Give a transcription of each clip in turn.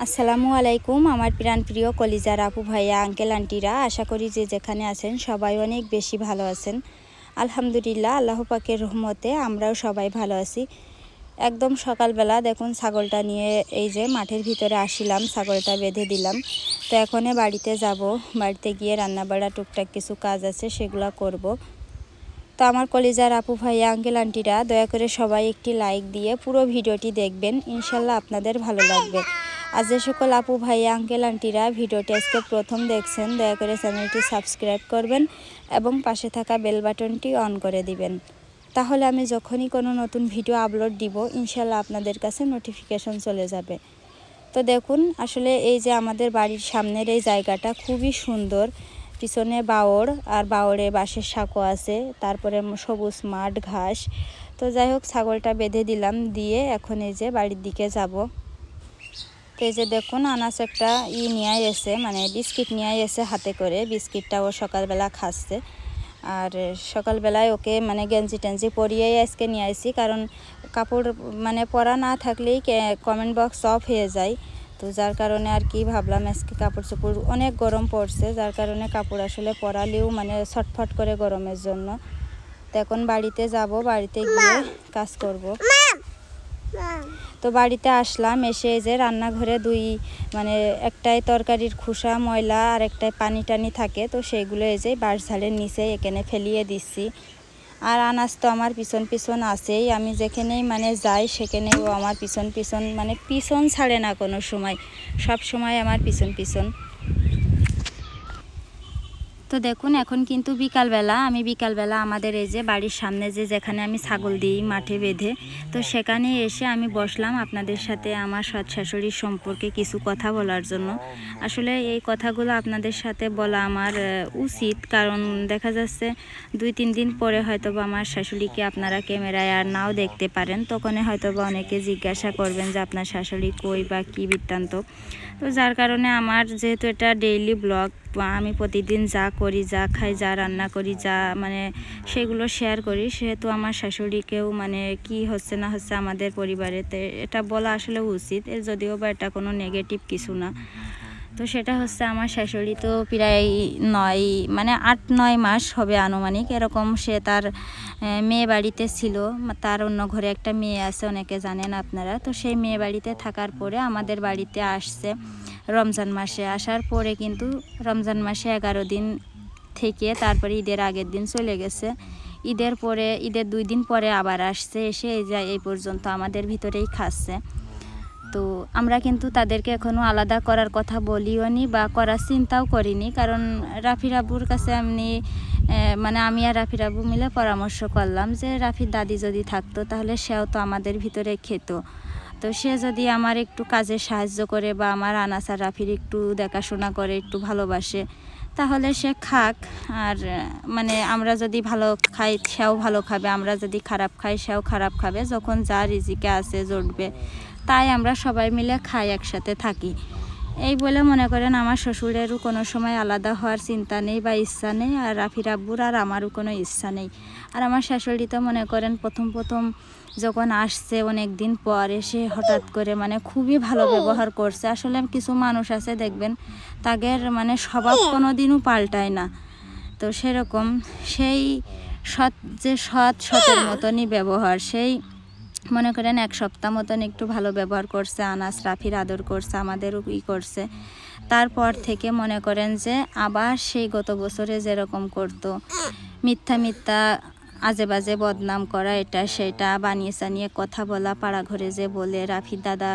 আসসালামু আলাইকুম আমার প্রিয় কলিজার আপু ভাইয়া আঙ্কেল আন্টিরা, আশা করি যে যেখানে আছেন সবাই অনেক বেশি ভালো আছেন। আলহামদুলিল্লাহ, আল্লাহ পাকের রহমতে আমরাও সবাই ভালো আছি। একদম সকালবেলা দেখুন ছাগলটা নিয়ে এই যে মাঠের ভিতরে আসিলাম, ছাগলটা বেঁধে দিলাম। তো এখন বাড়িতে যাব, বাড়িতে গিয়ে রান্নাবাড়া টুকটাক কিছু কাজ আছে সেগুলো করব। তো আমার কলিজার আপু ভাইয়া আঙ্কেল আন্টিরা, দয়া করে সবাই একটি লাইক দিয়ে পুরো ভিডিওটি দেখবেন, ইনশাল্লাহ আপনাদের ভালো লাগবে। আর যে সকল আপু ভাইয়া আঙ্কেল আন্টিরা ভিডিওটি আজকে প্রথম দেখছেন, দয়া করে চ্যানেলটি সাবস্ক্রাইব করবেন এবং পাশে থাকা বেল বাটনটি অন করে দিবেন। তাহলে আমি যখনই কোনো নতুন ভিডিও আপলোড দিব, ইনশাল্লাহ আপনাদের কাছে নোটিফিকেশন চলে যাবে। তো দেখুন, আসলে এই যে আমাদের বাড়ির সামনের এই জায়গাটা খুবই সুন্দর। পিছনে বাওড়, আর বাওড়ে বাঁশের সাঁকো আছে, তারপরে সবুজ মাঠ ঘাস। তো যাই হোক, ছাগলটা বেঁধে দিলাম, দিয়ে এখন এই যে বাড়ির দিকে যাব। তো এই যে দেখুন, আনাস একটা নিয়ে এসে, মানে বিস্কিট নিয়ে এসে হাতে করে, বিস্কিটটা ও সকালবেলা খাচ্ছে। আর সকালবেলায় ওকে মানে গেঞ্জি টেঞ্জি পরিয়েই আজকে নিয়ে আসি, কারণ কাপড় মানে পরা না থাকলেই কমেন্ট বক্স অফ হয়ে যায়। তো যার কারণে আর কি ভাবলাম আজকে কাপড় চোপড়, অনেক গরম পড়ছে, যার কারণে কাপড় আসলে পরালেও মানে ছটফট করে গরমের জন্য। তো এখন বাড়িতে যাব, বাড়িতে গিয়ে কাজ করব। তো বাড়িতে আসলাম, এসে যে রান্নাঘরে মানে একটাই তরকারির খোসা ময়লা আর একটাই পানি টানি থাকে, তো সেইগুলো এই যে বাঁশ ঝালের নিচে এখানে ফেলিয়ে দিচ্ছি। আর আনাজ তো আমার পিছন পিছন আছেই, আমি যেখানেই মানে যাই সেখানেই ও আমার পিছন পিছন, মানে পিছন ছাড়ে না কোনো সময়, সব সময় আমার পিছন পিছন। তো দেখুন, এখন কিন্তু বিকালবেলা, আমি বিকালবেলা আমাদের এই যে বাড়ির সামনে যেখানে আমি ছাগল দিই মাঠে বেঁধে, তো সেখানে এসে আমি বসলাম আপনাদের সাথে আমার সৎ শাশুড়ির সম্পর্কে কিছু কথা বলার জন্য। আসলে এই কথাগুলো আপনাদের সাথে বলা আমার উচিত, কারণ দেখা যাচ্ছে 2-3 দিন পরে হয়তো বা আমার শাশুড়িকে আপনারা ক্যামেরায় আর নাও দেখতে পারেন, তখন হয়তো বা অনেকে জিজ্ঞাসা করবেন যে আপনার শাশুড়ি কই বা কী বৃত্তান্ত। তো যার কারণে আমার যেহেতু এটা ডেইলি ব্লগ, আমি প্রতিদিন যা করি, যা খাই, যা রান্না করি, যা মানে সেগুলো শেয়ার করি, সেহেতু আমার শাশুড়িকেও মানে কি হচ্ছে না হচ্ছে আমাদের পরিবারেতে এটা বলা আসলে উচিত, যদিও বা এটা কোনো নেগেটিভ কিছু না। তো সেটা হচ্ছে, আমার শাশুড়ি তো প্রায় 8-9 মাস হবে আনুমানিক এরকম, সে তার মেয়ে বাড়িতে ছিল। তার অন্য ঘরে একটা মেয়ে আছে, অনেকে জানেন আপনারা। তো সেই মেয়ে বাড়িতে থাকার পরে আমাদের বাড়িতে আসছে রমজান মাসে। আসার পরে কিন্তু রমজান মাসে 11 দিন থেকে তারপরে ঈদের আগের দিন চলে গেছে। ঈদের 2 দিন পরে আবার আসছে, এসে এই পর্যন্ত আমাদের ভিতরেই খাচ্ছে। তো আমরা কিন্তু তাদেরকে এখনও আলাদা করার কথা বলিও নি বা করার চিন্তাও করিনি, কারণ রাফির আব্বুর কাছে মানে আমি আর রাফির আব্বু মিলে পরামর্শ করলাম যে রাফির দাদি যদি থাকতো তাহলে সেও তো আমাদের ভিতরে খেত। তো সে যদি আমার একটু কাজে সাহায্য করে বা আমার আনাস আর রাফির একটু দেখাশোনা করে, একটু ভালোবাসে, তাহলে সে খাক। আর মানে আমরা যদি ভালো খাই সেও ভালো খাবে, আমরা যদি খারাপ খাই সেও খারাপ খাবে। যখন যা রিজিকে আছে জুটবে, তাই আমরা সবাই মিলে খাই, একসাথে থাকি। এই বলে মনে করেন আমার শ্বশুরেরও কোনো সময় আলাদা হওয়ার চিন্তা নেই বা ইচ্ছা নেই, আর রাফির আব্বুর আর আমারও কোনো ইচ্ছা নেই। আর আমার শাশুড়ি তো মনে করেন প্রথম যখন আসছে অনেক দিন পর এসে হঠাৎ করে মানে খুবই ভালো ব্যবহার করছে। আসলে কিছু মানুষ আছে দেখবেন, তাদের মানে স্বভাব কোনো দিনও পাল্টায় না। তো সেরকম সেই সতের মতনই ব্যবহার, সেই মনে করেন 1 সপ্তাহ মতন একটু ভালো ব্যবহার করছে, আনাস রাফির আদর করছে, আমাদেরও করছে। তারপর থেকে মনে করেন যে আবার সেই গত বছরে যেরকম করতো, মিথ্যা আজে বাজে বদনাম করা, এটা সেটা বানিয়ে চানিয়ে কথা বলা, পাড়া ঘরে যে বলে রাফির দাদা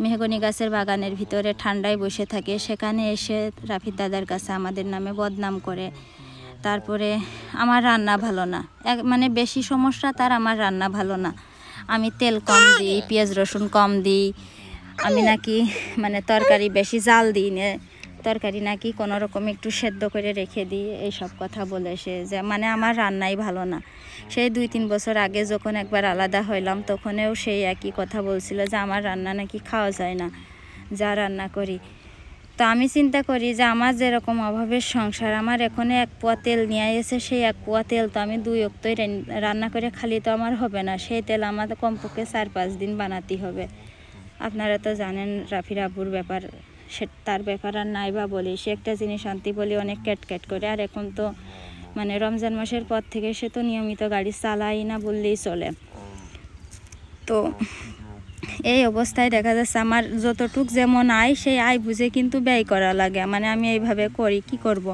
মেহগনি গাছের বাগানের ভিতরে ঠান্ডায় বসে থাকে, সেখানে এসে রাফির দাদার কাছে আমাদের নামে বদনাম করে। তারপরে আমার রান্না ভালো না, মানে বেশি সমস্যা তার আমার রান্না ভালো না, আমি তেল কম দিই, পেঁয়াজ রসুন কম দিই, আমি নাকি মানে তরকারি বেশি জাল দিই না, তরকারি নাকি কোনো রকম একটু সেদ্ধ করে রেখে দিই, এইসব কথা বলে সে যে মানে আমার রান্নাই ভালো না। সেই 2-3 বছর আগে যখন একবার আলাদা হইলাম, তখনও সেই একই কথা বলছিল যে আমার রান্না নাকি খাওয়া যায় না, যা রান্না করি। তো আমি চিন্তা করি যে আমার যেরকম অভাবের সংসার, আমার এখন 1 পোয়া তেল নিয়ে এসে, সেই 1 পোয়া তেল তো আমি 2 অক্তই রান্না করে খালি তো আমার হবে না, সেই তেল আমাদের কমপক্ষে 4-5 দিন বানাতে হবে। আপনারা তো জানেন রাফির আব্বুর ব্যাপার, সে তার ব্যাপার আর নাই বা বলি, সে একটা জিনিস আনতে বলি অনেক ক্যাট করে। আর এখন তো মানে রমজান মাসের পর থেকে সে তো নিয়মিত গাড়ি চালাই না বললেই চলে। তো এই অবস্থায় দেখা যাচ্ছে আমার যতটুক যেমন আয় সেই আয় বুঝে কিন্তু ব্যয় করা লাগে, মানে আমি এইভাবে করি, কি করব।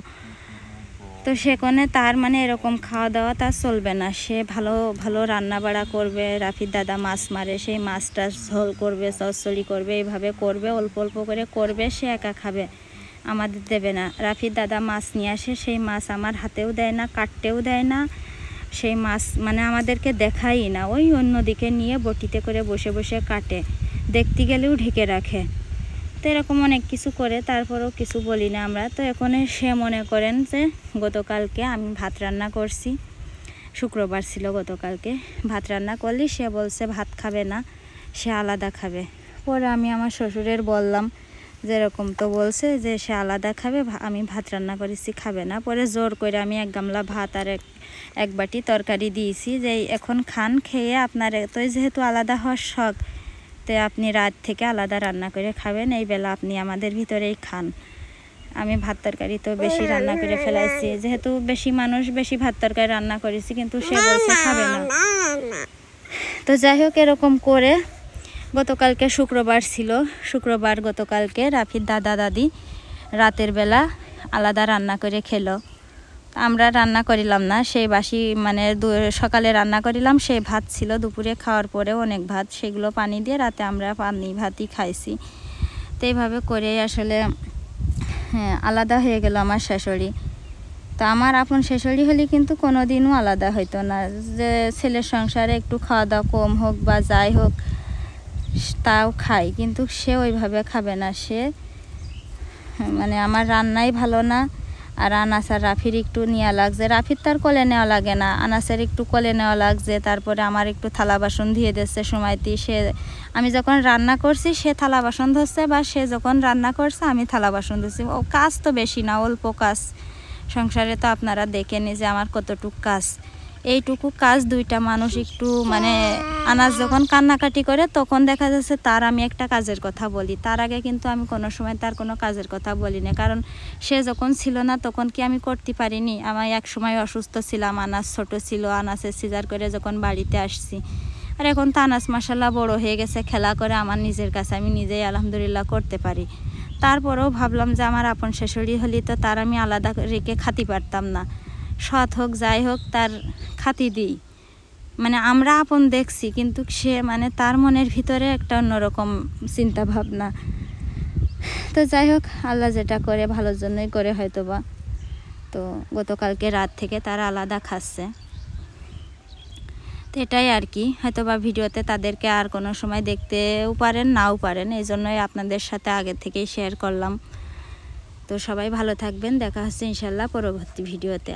তো সেখানে তার মানে এরকম খাওয়া দাওয়া তার চলবে না, সে ভালো ভালো রান্না বাড়া করবে। রাফির দাদা মাছ মারে, সেই মাছটা ঝোল করবে, চচ্চড়ি করবে, এইভাবে করবে, অল্প অল্প করে করবে, সে একা খাবে, আমাদের দেবে না। রাফির দাদা মাছ নিয়ে আসে, সেই মাছ আমার হাতেও দেয় না, কাটতেও দেয় না, সেই মাছ মানে আমাদেরকে দেখাই না, ওই অন্যদিকে নিয়ে বটিতে করে বসে বসে কাটে, দেখতে গেলেও ঢেকে রাখে। তো এরকম অনেক কিছু করে, তারপরেও কিছু বলি না আমরা। তো এখন সে মনে করেন যে গতকালকে আমি ভাত রান্না করছি, শুক্রবার ছিল গতকালকে, ভাত রান্না করলে সে বলছে ভাত খাবে না, সে আলাদা খাবে। পরে আমি আমার শ্বশুরের বললাম যেরকম, তো বলছে যে সে আলাদা খাবে, আমি ভাত রান্না করেছি খাবে না। পরে জোর করে আমি এক গামলা ভাত আর এক বাটি তরকারি দিয়েছি, যে এখন খান, খেয়ে আপনার তো যেহেতু আলাদা হওয়ার শখ, তো আপনি রাত থেকে আলাদা রান্না করে খাবেন, এই বেলা আপনি আমাদের ভিতরেই খান। আমি ভাত তরকারি তো বেশি রান্না করে ফেলাইছি, যেহেতু বেশি মানুষ বেশি ভাত তরকারি রান্না করেছি, কিন্তু সে বলছে খাবে না। তো যাই হোক, এরকম করে গতকালকে শুক্রবার ছিল, শুক্রবার গতকালকে রাফির দাদা দাদি রাতের বেলা আলাদা রান্না করে খেলো। আমরা রান্না করিলাম না, সেই বাসি মানে সকালে রান্না করিলাম, সেই ভাত ছিল, দুপুরে খাওয়ার পরে অনেক ভাত, সেগুলো পানি দিয়ে রাতে আমরা পানি ভাতই খাইছি। তো এইভাবে করে আসলে আলাদা হয়ে গেল আমার শাশুড়ি। তো আমার আপন শাশুড়ি হলে কিন্তু কোনো দিনও আলাদা হইতো না, যে ছেলের সংসারে একটু খাওয়া দাওয়া কম হোক বা যাই হোক তাও খাই, কিন্তু সে ওইভাবে খাবে না। সে মানে আমার রান্নাই ভালো না, আর আনাসার রাফির একটু নেওয়া লাগছে, রাফির তার কোলে নেওয়া লাগে না, আনাসের একটু কোলে নেওয়া লাগছে। তারপরে আমার একটু থালা বাসন ধুয়ে দিচ্ছে সময়টি, সে আমি যখন রান্না করছি সে থালা বাসন ধরছে, বা সে যখন রান্না করছে আমি থালা বাসন ধরছি। ও কাজ তো বেশি না, অল্প কাজ সংসারে, তো আপনারা দেখে নি যে আমার কতটুকু কাজ। এইটুকু কাজ দুইটা মানুষ একটু মানে আনাজ যখন কান্নাকাটি করে তখন দেখা যাচ্ছে তার আমি একটা কাজের কথা বলি, তার আগে কিন্তু আমি কোনো সময় তার কোনো কাজের কথা বলি না, কারণ সে যখন ছিল না তখন কি আমি করতে পারিনি? আমি এক সময় অসুস্থ ছিলাম, আনাজ ছোট ছিল, আনাজের সিজার করে যখন বাড়িতে আসছি, আর এখন তো আনাজ মাশাল্লাহ বড় হয়ে গেছে, খেলা করে আমার নিজের কাছে, আমি নিজেই আলহামদুলিল্লাহ করতে পারি। তারপরেও ভাবলাম যে আমার আপন শাশুড়ি হলে তো তার আমি আলাদা রেখে খাতি পারতাম না, সৎ হোক যাই হোক তার খাতি দিই, মানে আমরা আপন দেখছি, কিন্তু সে মানে তার মনের ভিতরে একটা অন্যরকম চিন্তা ভাবনা। তো যাই হোক, আল্লাহ যেটা করে ভালোর জন্যই করে হয়তোবা। তো গতকালকে রাত থেকে তারা আলাদা খাচ্ছে, তো এটাই আর কি। হয়তোবা ভিডিওতে তাদেরকে আর কোনো সময় দেখতেও পারেন, নাও পারেন, এই জন্যই আপনাদের সাথে আগে থেকেই শেয়ার করলাম। তো সবাই ভালো থাকবেন, দেখা হচ্ছে ইনশাল্লাহ পরবর্তী ভিডিওতে।